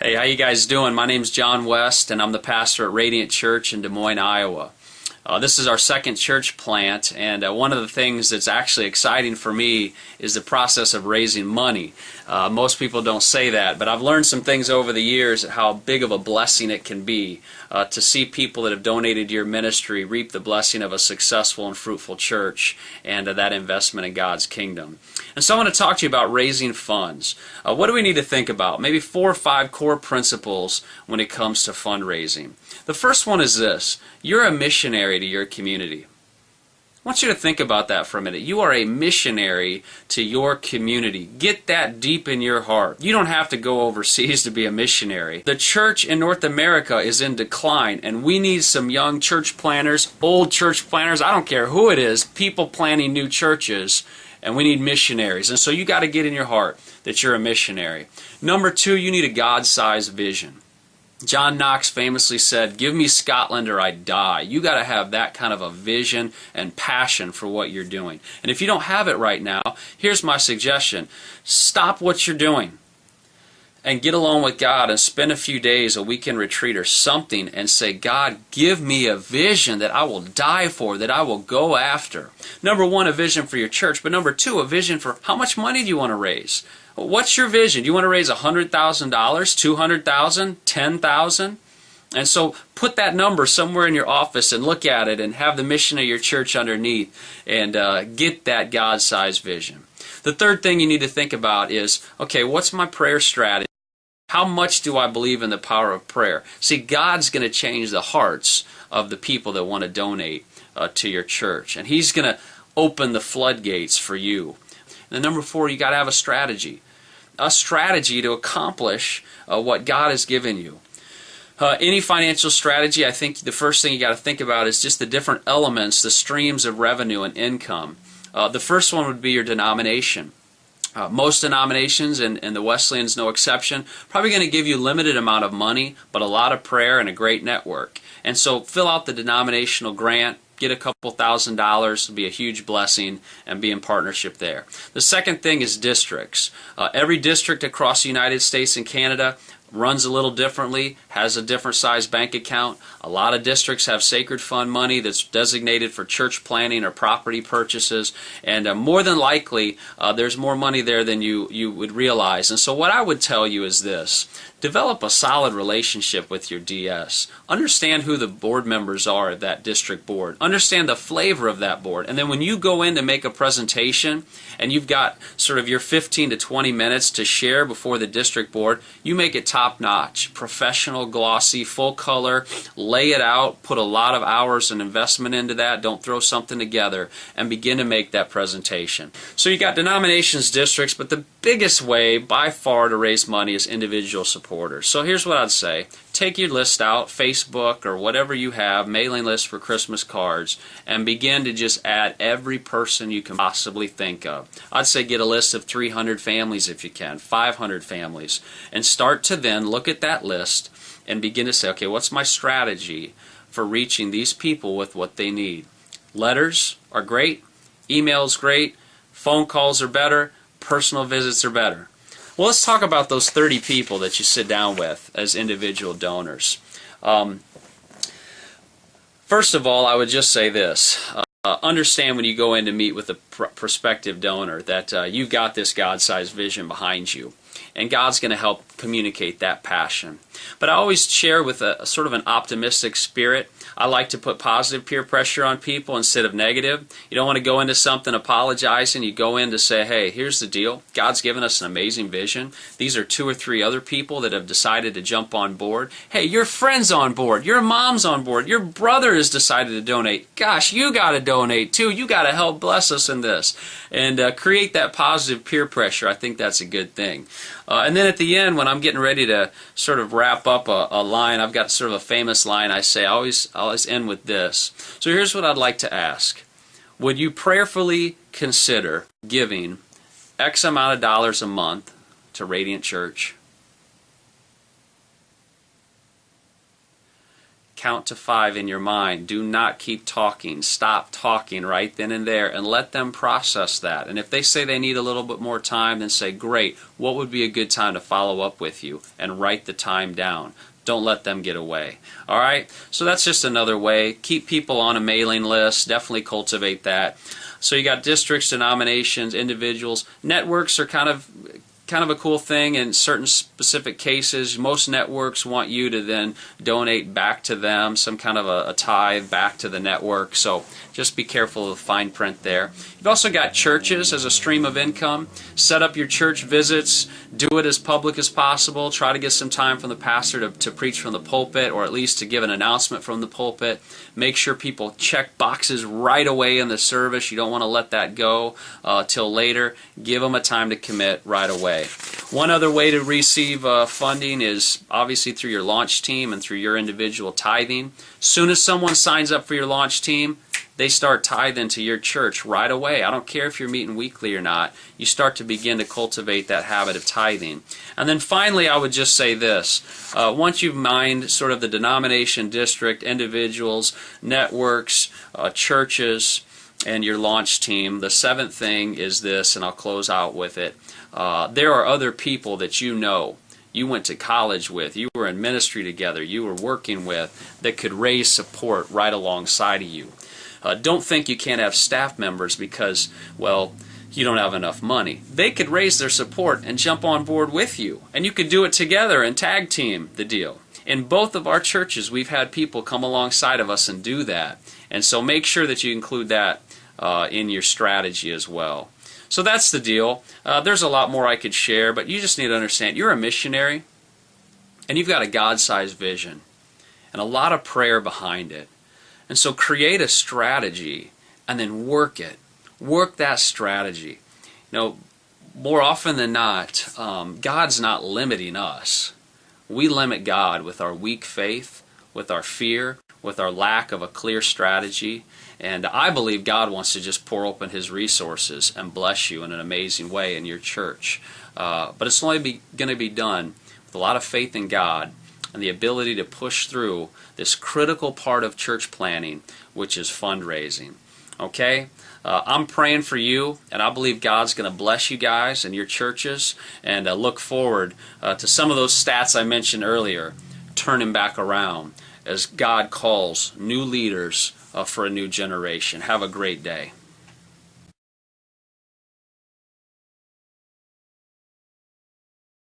Hey, how you guys doing? My name's John Wiest, and I'm the pastor at Radiant Church in Des Moines, Iowa. This is our second church plant, and one of the things that's actually exciting for me is the process of raising money. Most people don't say that, but I've learned some things over the years how big of a blessing it can be to see people that have donated to your ministry reap the blessing of a successful and fruitful church and that investment in God's kingdom. And so I want to talk to you about raising funds. What do we need to think about? Maybe 4 or 5 core principles when it comes to fundraising. The first one is this: you're a missionary to your community. I want you to think about that for a minute. You are a missionary to your community. Get that deep in your heart. You don't have to go overseas to be a missionary. The church in North America is in decline, and we need some young church planners, old church planners, I don't care who it is, people planning new churches, and we need missionaries. And so you got to get in your heart that you're a missionary. Number 2, you need a God-sized vision. John Knox famously said, "Give me Scotland or I die." You got to have that kind of a vision and passion for what you're doing. And if you don't have it right now, here's my suggestion. Stop what you're doing and get alone with God and spend a few days, a weekend retreat or something, and say, "God, give me a vision that I will die for, that I will go after." Number 1, a vision for your church, but number 2, a vision for how much money do you want to raise? What's your vision? Do you want to raise $100,000, $200,000, $10,000? And so put that number somewhere in your office and look at it and have the mission of your church underneath and get that God-sized vision. The third thing you need to think about is, okay, what's my prayer strategy? How much do I believe in the power of prayer? See, God's going to change the hearts of the people that want to donate to your church. And He's going to open the floodgates for you. And then number 4, you got to have a strategy. A strategy to accomplish what God has given you. Any financial strategy, I think the first thing you got to think about is just the different elements, the streams of revenue and income. The first one would be your denomination. Most denominations, and the Wesleyan's no exception, probably going to give you a limited amount of money, but a lot of prayer and a great network. And so fill out the denominational grant, get a couple $1,000, it'll be a huge blessing, and be in partnership there. The second thing is districts. Every district across the United States and Canada runs a little differently, has a different size bank account. A lot of districts have sacred fund money that's designated for church planning or property purchases, and more than likely there's more money there than you would realize. And so what I would tell you is this: develop a solid relationship with your DS. Understand who the board members are of that district board. Understand the flavor of that board. And then when you go in to make a presentation and you've got sort of your 15 to 20 minutes to share before the district board, you make it top-notch, professional, glossy, full color, lay it out, put a lot of hours and investment into that, don't throw something together, and begin to make that presentation. So you got denominations, districts, but the biggest way by far to raise money is individual supporters. So here's what I'd say. Take your list out, Facebook or whatever you have, mailing list for Christmas cards, and begin to just add every person you can possibly think of. I'd say get a list of 300 families if you can, 500 families, and start to then look at that list and begin to say, okay, what's my strategy for reaching these people with what they need? Letters are great, emails great, phone calls are better, personal visits are better. Well, let's talk about those 30 people that you sit down with as individual donors. First of all, I would just say this. Understand when you go in to meet with a prospective donor that you've got this God-sized vision behind you. And God's going to help communicate that passion. But I always share with a sort of an optimistic spirit. I like to put positive peer pressure on people instead of negative. You don't want to go into something apologizing. You go in to say, hey, here's the deal. God's given us an amazing vision. These are 2 or 3 other people that have decided to jump on board. Hey, your friend's on board. Your mom's on board. Your brother has decided to donate. Gosh, you got to donate too. You got to help bless us in this. And create that positive peer pressure. I think that's a good thing. And then at the end, when I'm getting ready to sort of wrap up a line, I've got sort of a famous line I say. I always end with this. So here's what I'd like to ask. Would you prayerfully consider giving X amount of dollars a month to Radiant Church? count to 5 in your mind. Do not keep talking. Stop talking right then and there and let them process that. And if they say they need a little bit more time, then say, great, what would be a good time to follow up with you? And write the time down. Don't let them get away. All right? So that's just another way. Keep people on a mailing list. Definitely cultivate that. So you got districts, denominations, individuals. Networks are kind of a cool thing in certain specific cases. Most networks want you to then donate back to them, some kind of a tithe back to the network. So just be careful of the fine print there. You've also got churches as a stream of income. Set up your church visits. Do it as public as possible. Try to get some time from the pastor to preach from the pulpit, or at least to give an announcement from the pulpit. Make sure people check boxes right away in the service. You don't want to let that go till later. Give them a time to commit right away. One other way to receive funding is obviously through your launch team and through your individual tithing. Soon as someone signs up for your launch team, they start tithing to your church right away. I don't care if you're meeting weekly or not. You start to begin to cultivate that habit of tithing. And then finally, I would just say this. Once you've mined sort of the denomination, district, individuals, networks, churches, and your launch team, the seventh thing is this, and I'll close out with it. There are other people that you know, you went to college with, you were in ministry together, you were working with, that could raise support right alongside of you. Don't think you can't have staff members because, well, you don't have enough money. They could raise their support and jump on board with you, and you could do it together and tag team the deal. In both of our churches, we've had people come alongside of us and do that, and so make sure that you include that in your strategy as well. So that's the deal. There's a lot more I could share, but you just need to understand you're a missionary, and you've got a God-sized vision and a lot of prayer behind it. And so create a strategy and then work it. Work that strategy. You know, more often than not, God's not limiting us. We limit God with our weak faith, with our fear, with our lack of a clear strategy. And I believe God wants to just pour open His resources and bless you in an amazing way in your church. But it's only going to be done with a lot of faith in God and the ability to push through this critical part of church planning, which is fundraising. Okay? I'm praying for you, and I believe God's going to bless you guys and your churches, and look forward to some of those stats I mentioned earlier turning back around as God calls new leaders for a new generation. Have a great day.